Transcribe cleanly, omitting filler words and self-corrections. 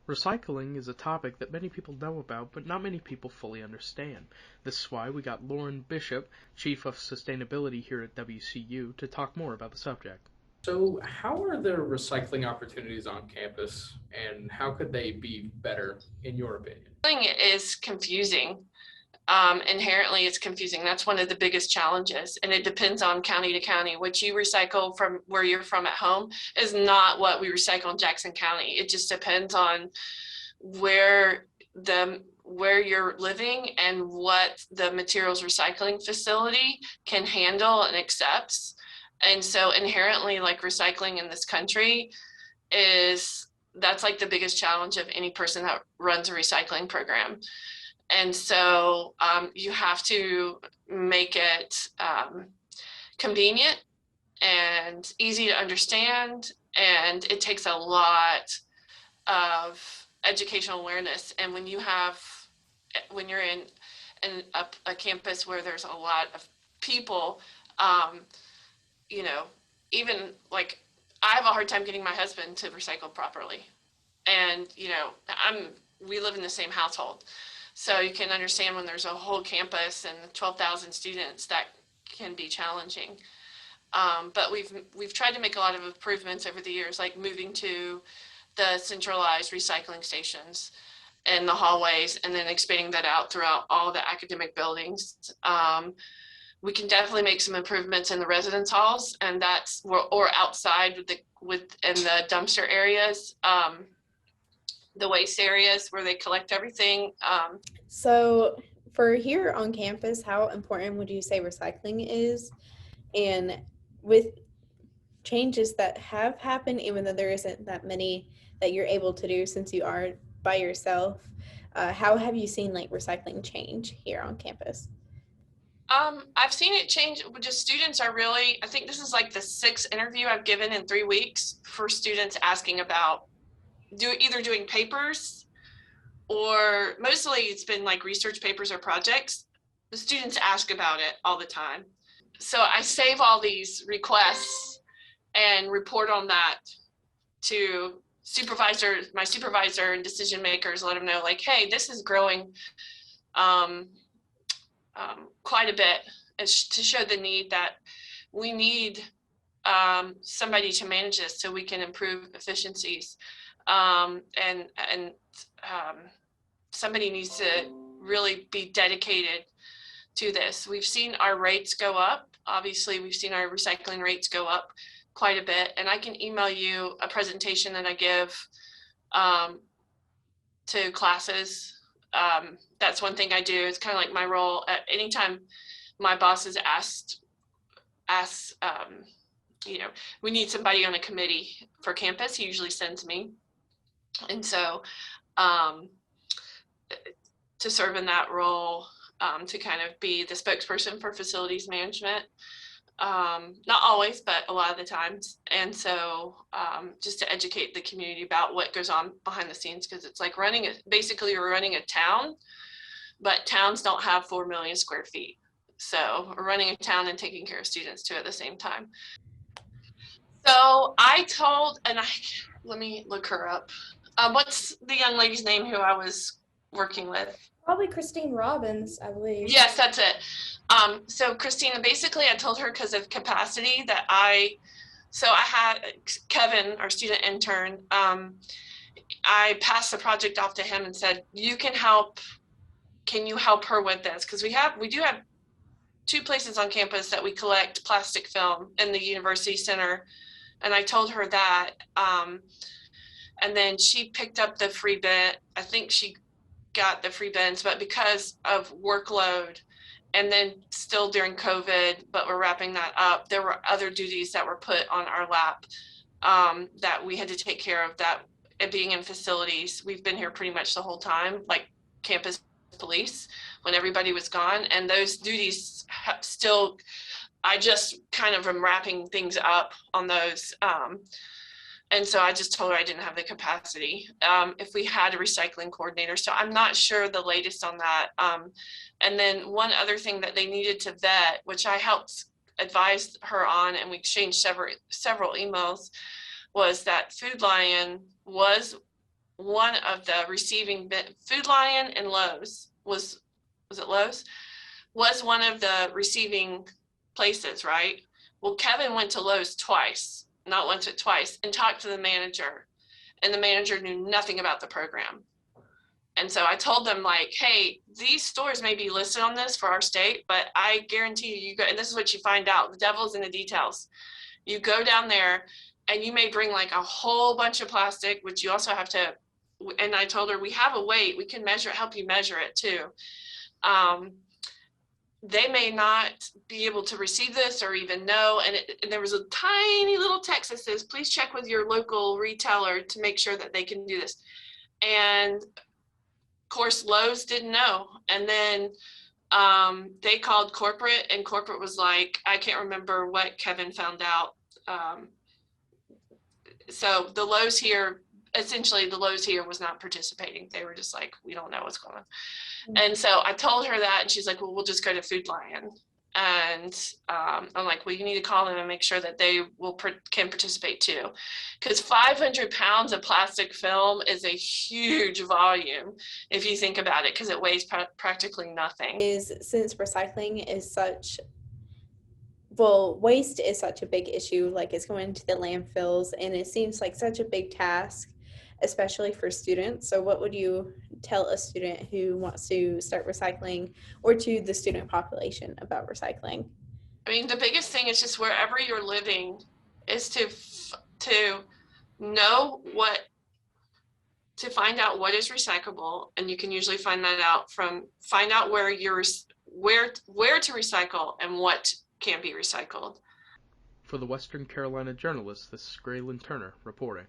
Recycling is a topic that many people know about, but not many people fully understand. This is why we got Lauren Bishop, Chief of Sustainability here at WCU, to talk more about the subject. So, how are the recycling opportunities on campus, and how could they be better, in your opinion? It is confusing. Inherently, it's confusing. That's one of the biggest challenges, and it depends on county to county. What you recycle from where you're from at home is not what we recycle in Jackson County. It just depends on where where you're living and what the materials recycling facility can handle and accepts. And so inherently, like recycling in this country is that's like the biggest challenge of any person that runs a recycling program. And so you have to make it convenient and easy to understand. And it takes a lot of educational awareness. And when you're in a campus where there's a lot of people, you know, even like I have a hard time getting my husband to recycle properly. And, we live in the same household. So you can understand when there's a whole campus and 12,000 students, that can be challenging. But we've tried to make a lot of improvements over the years, like moving to the centralized recycling stations in the hallways and then expanding that out throughout all the academic buildings. We can definitely make some improvements in the residence halls, and or outside in the dumpster areas. The waste areas where they collect everything. So for here on campus, how important would you say recycling is? And with changes that have happened, even though there isn't that many that you're able to do since you are by yourself, how have you seen like recycling change here on campus? I've seen it change. Just students are really, I think this is like the 6th interview I've given in 3 weeks for students asking about either doing papers, or mostly it's been like research papers or projects. The students ask about it all the time. So I save all these requests and report on that to my supervisor and decision makers, let them know like, hey, this is growing quite a bit, to show the need that we need somebody to manage this so we can improve efficiencies. And somebody needs to really be dedicated to this. We've seen our rates go up. Obviously, we've seen our recycling rates go up quite a bit. And I can email you a presentation that I give to classes. That's one thing I do. It's kind of like my role. At anytime my boss has asked, we need somebody on a committee for campus, he usually sends me. And so to serve in that role, to kind of be the spokesperson for facilities management, not always, but a lot of the times. And so just to educate the community about what goes on behind the scenes, because it's like basically you're running a town, but towns don't have 4 million square feet. So we're running a town and taking care of students too at the same time. So let me look her up. What's the young lady's name who I was working with? Probably Christine Robbins, I believe. Yes, that's it. So Christina, basically I told her because of capacity that I had Kevin, our student intern, I passed the project off to him and said, can you help her with this? Because we do have 2 places on campus that we collect plastic film in the university center. And I told her that, and then she picked up the free bin. I think she got the free bins, but because of workload and then still during COVID, but we're wrapping that up, there were other duties that were put on our lap that we had to take care of, that being in facilities. We've been here pretty much the whole time, like campus police, when everybody was gone. And those duties still, I just kind of am wrapping things up on those. And so I just told her I didn't have the capacity if we had a recycling coordinator. So I'm not sure the latest on that. And then one other thing that they needed to vet, which I helped advise her on, and we exchanged several emails, was that Food Lion was one of the receiving Food Lion and Lowe's was it Lowe's? Was one of the receiving places, right? Well, Kevin went to Lowe's twice, not once, but twice, and talked to the manager, and the manager knew nothing about the program. And so I told them, like, hey, these stores may be listed on this for our state, but I guarantee you go, and this is what you find out, the devil's in the details. You go down there and you may bring like a whole bunch of plastic, which you also have to, and I told her, we have a weight, we can measure, help you measure it too. They may not be able to receive this or even know. And there was a tiny little text that says, please check with your local retailer to make sure that they can do this. And of course, Lowe's didn't know. And then they called corporate, and corporate was like, I can't remember what Kevin found out. So the Lowe's here, essentially the Lowe's here was not participating. They were just like, we don't know what's going on. And so I told her that, and she's like, well, we'll just go to Food Lion. And I'm like, well, you need to call them and make sure that they can participate too. Because 500 pounds of plastic film is a huge volume if you think about it, because it weighs practically nothing. Since recycling is such, well, waste is such a big issue, like it's going to the landfills, and it seems like such a big task, especially for students. So what would you tell a student who wants to start recycling, or to the student population about recycling? I mean, the biggest thing is just wherever you're living is to know to find out what is recyclable, and you can usually find out where to recycle and what can be recycled. For the Western Carolina Journalist, this is Graylin Turner reporting.